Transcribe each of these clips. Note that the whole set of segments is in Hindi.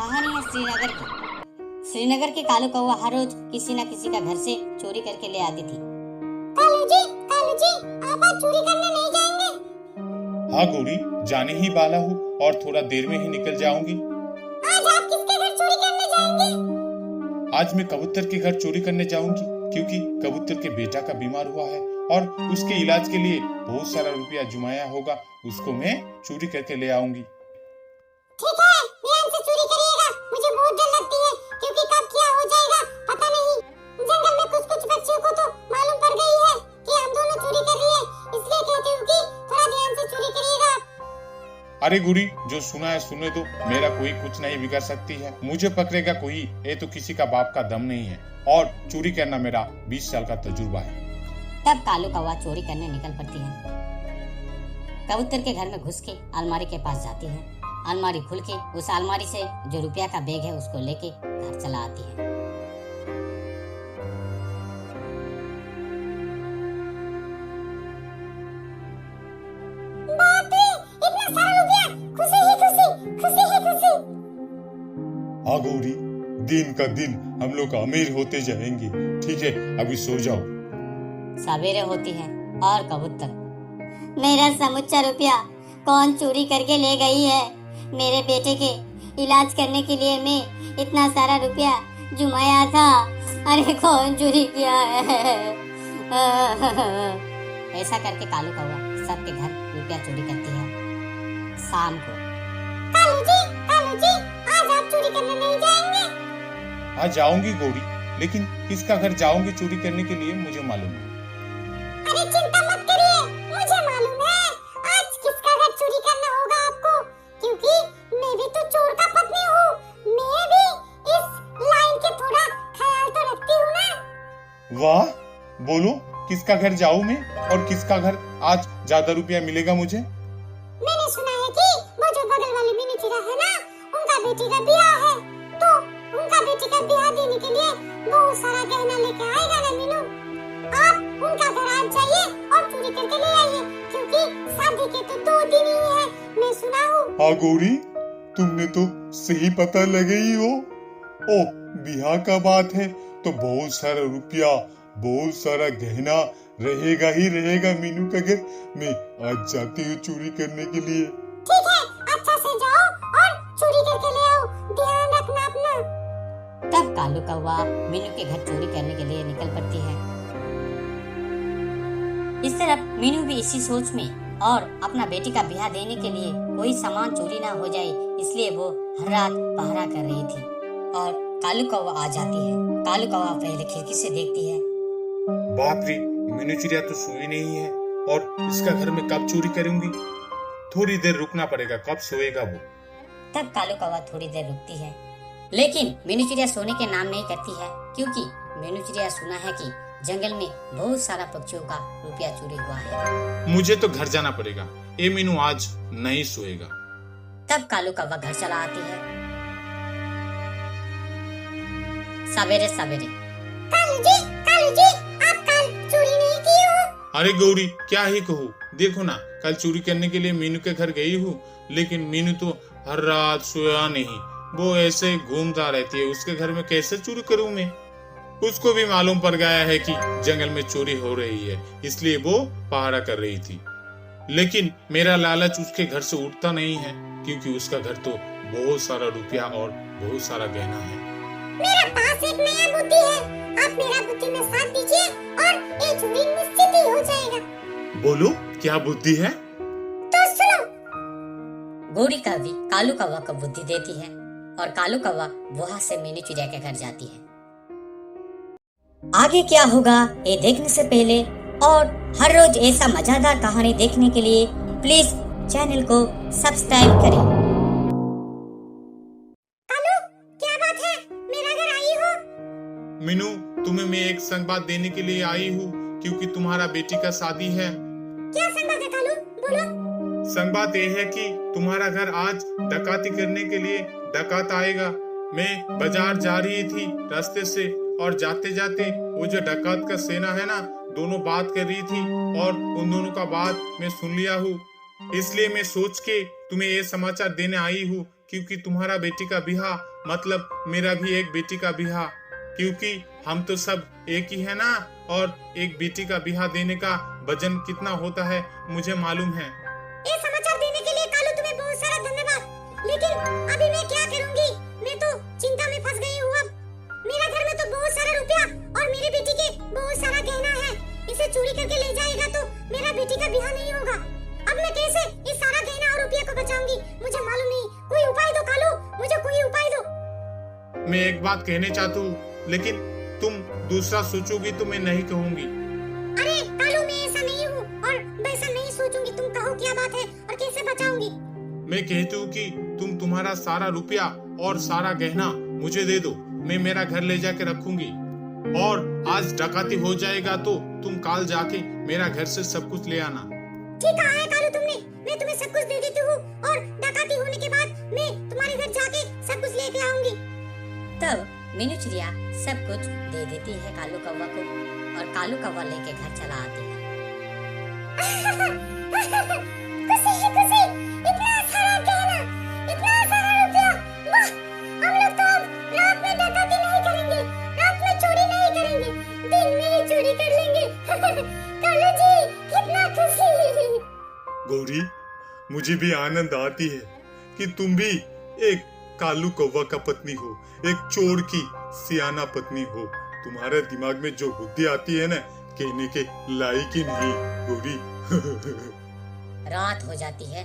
कहानी है श्रीनगर की। श्रीनगर के कालू कौवा हर रोज किसी न किसी का घर से चोरी करके ले आती थी। कालू जी, आप आज चोरी करने नहीं जाएंगे? हाँ गौरी, जाने ही वाला हूँ और थोड़ा देर में ही निकल जाऊंगी। आज आप किसके घर चोरी करने जाएंगे? आज मैं कबूतर के घर चोरी करने जाऊंगी, क्योंकि कबूतर के बेटा का बीमार हुआ है और उसके इलाज के लिए बहुत सारा रुपया जुमाया होगा, उसको मैं चोरी करके ले आऊंगी। ठीक है, ध्यान से चोरी करिएगा, मुझे बहुत डर लगती है क्योंकि कब क्या हो जाएगा पता नहीं। जंगल में कुछ पक्षियों को तो मालूम पड़ गई है कि हम दोनों चोरी कर रही है, इसलिए कहती हूँ कि थोड़ा ध्यान से चोरी करिएगा। अरे गुरी, जो सुना है सुनने दो, मेरा कोई कुछ नहीं बिगाड़ सकती है। मुझे पकड़ेगा कोई, ये तो किसी का बाप का दम नहीं है और चोरी करना मेरा 20 साल का तजुर्बा है। तब कालू कौवा चोरी करने निकल पड़ती है। कबूतर के घर में घुस के अलमारी के पास जाती है। अलमारी खुल के उस अलमारी से जो रुपया का बैग है उसको लेके घर चला आती है। बाप रे, इतना सारा रुपया! खुशी ही खुशी। हाँ गौरी, दिन का दिन हम लोग अमीर होते जाएंगे। ठीक है, अभी सो जाओ। सवेरे होती है और कबूतर, मेरा समूचा रुपया कौन चोरी करके ले गई है? मेरे बेटे के इलाज करने के लिए मैं इतना सारा रुपया जुमाया था, अरे कौन चोरी किया है? ऐसा करके कालू कौवा सबके घर रुपया चोरी करती है। शाम को कालू जी, आज आप चोरी करने नहीं जाएंगे? हाँ जाऊंगी गौरी, लेकिन किसका घर जाऊंगी चोरी करने के लिए मुझे मालूम है। अरे चिंता मत करिए, मुझे मालूम है आज किसका घर चोरी करना होगा आपको, क्योंकि मैं भी तो चोर का पत्नी हूँ। मैं भी इस लाइन के थोड़ा ख्याल तो रखती हूँ ना। वाह, बोलो किसका घर जाऊं मैं और किसका घर आज ज्यादा रुपया मिलेगा मुझे? मैंने सुना है कि वो जो बगल वाली मिनी चिड़ा है ना, उनका बेटी का ब्याह है, तो उनका बेटी का ब्याह देने के लिए बहुत सारा गहना लेके आएगा ना मीनू। आप उनका घर आज जाइए और चोरी करके ले आइए, क्योंकि शादी के तो 2 दिन ही है, मैं सुना हूँ। हाँ गौरी, तुमने तो सही पता लगाई हो। ओ, ब्याह का बात है तो बहुत सारा रुपया, बहुत सारा गहना रहेगा ही रहेगा मीनू का घर। मैं आज जाती हूँ चोरी करने के लिए। ठीक है, अच्छा से जाओ और चोरी करके ले आओ, ध्यान रखना अपना। तब कालू कौवा मीनू के घर चोरी करने के लिए निकल पड़ती है। इस तरफ मीनू भी इसी सोच में और अपना बेटी का ब्याह देने के लिए कोई सामान चोरी ना हो जाए, इसलिए वो हर रात पहरा कर रही थी। और कालू कौवा आ जाती है। कालू कौवा पहले खिड़की से देखती है। बाप रे, मीनू चिड़िया तो सोई नहीं है और इसका घर में कब चोरी करूंगी? थोड़ी देर रुकना पड़ेगा, कब सोएगा वो? तब कालू कौवा थोड़ी देर रुकती है, लेकिन मीनू चिड़िया सोने के नाम नहीं करती है, क्योंकि मीनू चिड़िया सुना है कि जंगल में बहुत सारा पक्षियों का रुपया चोरी हुआ है। मुझे तो घर जाना पड़ेगा, ये मीनू आज नहीं सोएगा। तब कालू कौवा घर चला आती है। सवेरे सवेरे, कालू जी, आप कल चोरी नहीं की हो? अरे गौरी, क्या ही कहूँ, देखो ना, कल चोरी करने के लिए मीनू के घर गई हूँ, लेकिन मीनू तो हर रात सोया नहीं, वो ऐसे घूमता रहती है। उसके घर में कैसे चोरी करूँ मैं? उसको भी मालूम पड़ गया है कि जंगल में चोरी हो रही है, इसलिए वो पहरा कर रही थी। लेकिन मेरा लालच उसके घर से उठता नहीं है, क्योंकि उसका घर तो बहुत सारा रुपया और बहुत सारा गहना है। मेरे पास एक नया बुद्धि है, आप मेरा बुद्धि में साथ दीजिए और ये चोरी निश्चित ही हो जाएगा। बोलो, क्या बुद्धि है? तो सुनो। गौरी कौवी कालू कौवा को बुद्धि देती है और कालू कौवा वहां से मीनू चिड़िया के घर जाती है। आगे क्या होगा ये देखने से पहले और हर रोज ऐसा मजेदार कहानी देखने के लिए प्लीज चैनल को सब्सक्राइब करें। कालू, क्या बात है, मेरा घर आई हो? मीनू, तुम्हें मैं एक संबाद देने के लिए आई हूँ, क्योंकि तुम्हारा बेटी का शादी है। क्या संबाद है कालू, बोलो। संबाद ये है कि तुम्हारा घर आज डकाती करने के लिए डकात आएगा। मैं बाजार जा रही थी रास्ते से, और जाते जाते वो जो डकात का सेना है ना, दोनों बात कर रही थी और उन दोनों का बात मैं सुन लिया हूँ। इसलिए मैं सोच के तुम्हें ये समाचार देने आई हूँ क्योंकि तुम्हारा बेटी का ब्याह मतलब मेरा भी एक बेटी का ब्याह, क्योंकि हम तो सब एक ही है ना। और एक बेटी का ब्याह देने का वजन कितना होता है मुझे मालूम है। ये समाचार देने के लिए कालू तुम्हें बहुत सारा धन्यवाद। लेकिन अभी मैं क्या करूंगी? मैं तो चिंता में फंस गई हूँ। अब मेरा घर में तो बहुत सारा रुपया और मेरे बेटी के बहुत सारा गहना है। इसे चोरी करके ले जाएगा तो मेरा बेटी का ब्याह नहीं होगा। अब मैं कैसे इस सारा गहना और रुपया को बचाऊंगी? मुझे मालूम नहीं। कोई उपाय दो कालू, मुझे कोई उपाय दो। मैं एक बात कहने चाहता हूँ, लेकिन तुम दूसरा सोचोगी तो मैं नहीं कहूँगी। अरे कालू, मैं ऐसा नहीं हूँ और वैसा नहीं सोचूंगी। तुम कहो क्या बात है और कैसे बचाऊंगी? मैं कहती हूँ कि तुम तुम्हारा सारा रुपया और सारा गहना मुझे दे दो, मैं मेरा घर ले जाके रखूंगी। और आज डकैती हो जाएगा तो तुम कल जाके मेरा घर से सब कुछ ले आना। ठीक है कालू, तुमने, मैं तुम्हें सब कुछ दे देती हूँ और डकैती होने के बाद मैं तुम्हारे घर जाके सब कुछ लेके आऊंगी। तब मीनू चिड़िया सब कुछ दे देती है कालू कौवा को और कालू कौवा लेके घर चला आती है। खुशी ही खुशी, इतना सारा गहना, इतना सारा रुपया। वाह, हम लोग तो अब रात में डकैती नहीं करेंगे, रात में चोरी नहीं करेंगे, दिन में ही चोरी कर लेंगे। कालू जी, कितना खुशी। गौरी, मुझे भी आनंद आती है कि तुम भी एक कालू कौवा का पत्नी हो, एक चोर की सियाना पत्नी हो। तुम्हारे दिमाग में जो बुद्धि आती है ना, कहने के लायक ही नहीं गौरी। रात हो जाती है।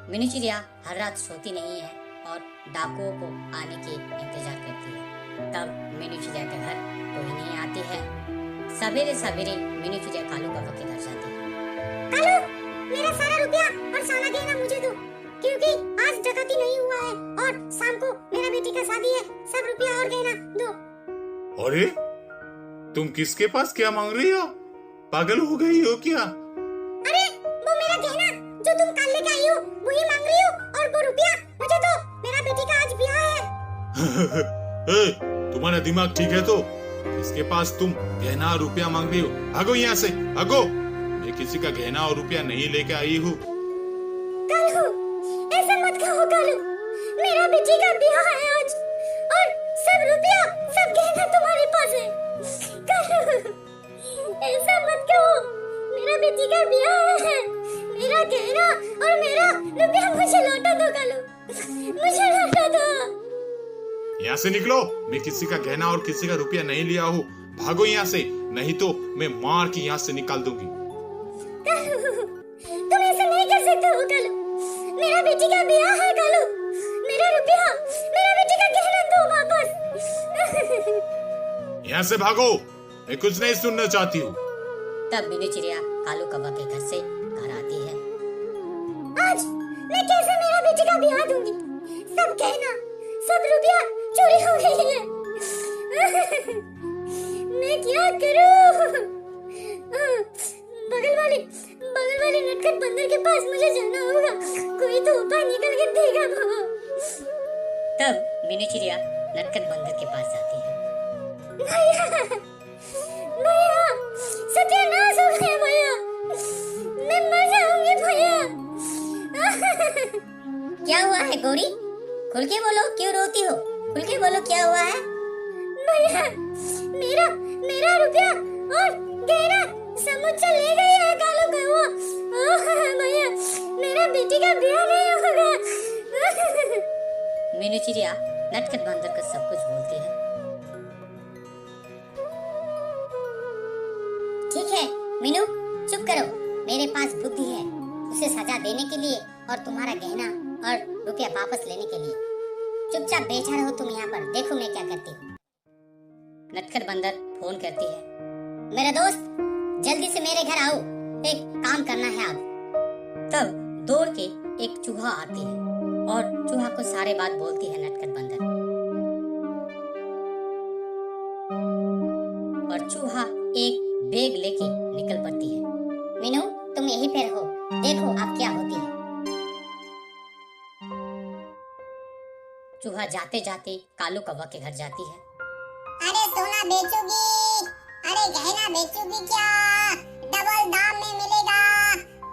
मीनू चिड़िया हर रात सोती नहीं है और डाकुओं को आने की इंतजार करती है। तब मीनू चिड़िया के घर कोई नहीं आती है। सवेरे सवेरे मीनू चिड़िया कालू कौवा के घर जाती है। कालू, मेरा सारा रुपया और सारा गहना मुझे दो, क्योंकि आज डकैती नहीं हुआ है और शाम को मेरा बेटी का शादी है। सब रुपया और गहना दो। अरे, तुम किसके पास क्या मांग रही हो? पागल हो गई हो क्या? अरे, वो मेरा गहना जो तुम कल लेके आई हो वही मांग रही हो, और वो रुपया मुझे दो। मेरा बेटी का आज ब्याह है। ए, तुम्हारा दिमाग ठीक है तो? इसके पास तुम गहना और रुपया मांग रही हो? भागो यहाँ से, भागो। मैं किसी का गहना और रुपया नहीं लेके आई हूँ। कालू, ऐसा मत कहो कालू, मेरा बेटी का ब्याह है आज और सब रुपया सब गहना तुम्हारे पास है। कालू, ऐसा मत कहो, मेरा बेटी का ब्याह है। मेरा गहना और मेरा रुपया मुझे लौटा दो कालू, मुझे लौटा दो। यहाँ से निकलो। मैं किसी का गहना और किसी का रुपया नहीं लिया हूँ। भागो यहाँ से, नहीं तो मैं मार के यहाँ से निकाल दूंगी। कालू, तुम ऐसा नहीं कर सकते हो कालू, मेरा बेटी का ब्याह है कालू। मेरा रुपया, मेरा बेटी का गहना दो वापस। यहाँ से भागो, मैं कुछ नहीं सुनना चाहती हूँ। तब मीनू चिड़िया कालू कौवा के घर से घर आती है। आज मैं कैसे मेरा बेटी का ब्याह दूंगी? सब गहना, सब रुपया चोरी हो गई है। मैं क्या करूं? बगल वाले नटखट बंदर के पास मुझे जाना होगा। कोई तो उपाय निकल के देगा वो। तब मीनू चिड़िया नटखट बंदर के पास जाती है। भैया, भैया, सत्यानाश हो गया भैया, मैं मर जाऊंगी भैया। क्या हुआ है गौरी? खुल के बोलो, क्यों रोती हो? खुल के बोलो, क्या हुआ है? भैया, मेरा मेरा रुपया और गहना समुद्र ले गई है कालू कौवा। भैया, मेरा बेटी का ब्याह नहीं होगा। मीनू चिड़िया नटखट बंदर को सब कुछ बोलती है। ठीक है मीनू, चुप करो। मेरे पास बुद्धि है उसे सजा देने के लिए और तुम्हारा गहना और रुपया वापस लेने के लिए। चुपचाप बैठा रहो तुम यहाँ पर, देखो मैं क्या करती हूँ। नटखट बंदर फोन करती है। मेरा दोस्त, जल्दी से मेरे घर आओ, एक काम करना है अब। तब दौड़ के एक चूहा आती है और चूहा को सारे बात बोलती है नटखट बंदर। और चूहा एक बैग लेके निकल पड़ती है। मीनू, तुम यहीं पे रहो, देखो अब क्या होती है। चूहा जाते जाते कालू कौवा के घर जाती है। अरे सोना बेचोगी? अरे गहना बेचोगी क्या? डबल दाम में मिलेगा,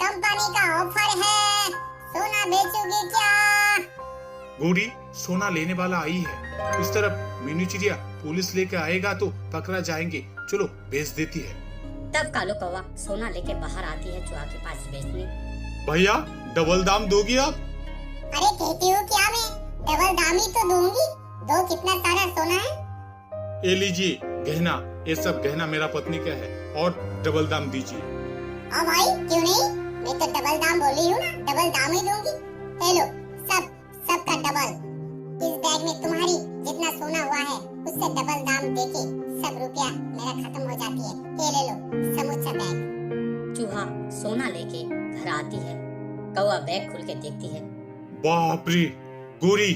कंपनी का ऑफर है। सोना बेचोगी क्या? गोरी सोना लेने वाला आई है। इस तरफ मीनू चिड़िया पुलिस लेके आएगा तो पकड़ा जाएंगे, चलो भेज देती है। तब कालू कौवा सोना लेके बाहर आती है चूहा के पास बेचने। भैया डबल दाम दोगी आप? अरे कहती हो क्या, मैं डबल दाम ही तो दूंगी। दो, कितना सारा सोना है। ये लीजिए गहना, ये सब गहना मेरा पत्नी का है और डबल दाम दीजिए। हाँ भाई क्यों नहीं, मैं तो डबल दाम बोली हूँ ना, डबल दाम ही दूंगी। ले लो सबका डबल। इस बैग में तुम्हारी जितना सोना हुआ है उससे डबल दाम देके सब रुपया मेरा खत्म हो जाती है। ये ले लो समूचा बैग। चूहा सोना लेके घर आती है। कौवा बैग खोल के देखती है। बाप रे गोरी,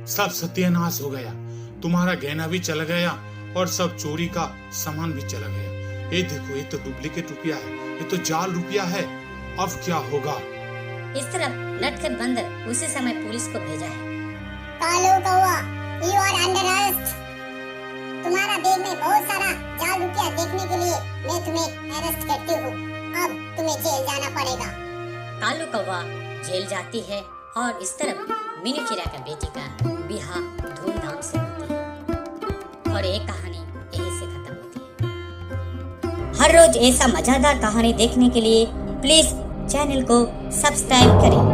सब सत्यानाश हो गया। तुम्हारा गहना भी चला गया और सब चोरी का सामान भी चला गया। ये देखो, ये तो डुप्लीकेट रुपया है, ये तो जाल रुपया है। अब क्या होगा? इस तरफ नटखट बंदर उसी समय पुलिस को भेजा है। कालू कौवा, यू आर अंडर अरेस्ट। तुम्हारा बैग में बहुत सारा जाल रुपया देखने के लिए मैं तुम्हें अरेस्ट करती हूँ। अब तुम्हें जेल जाना पड़ेगा। कालू कौवा जेल जाती है और इस तरफ मीनू चिड़िया का बेटी का बिहा धूमधाम से होती है और एक कहानी यहीं से खत्म होती है। हर रोज ऐसा मजेदार कहानी देखने के लिए प्लीज चैनल को सब्सक्राइब करें।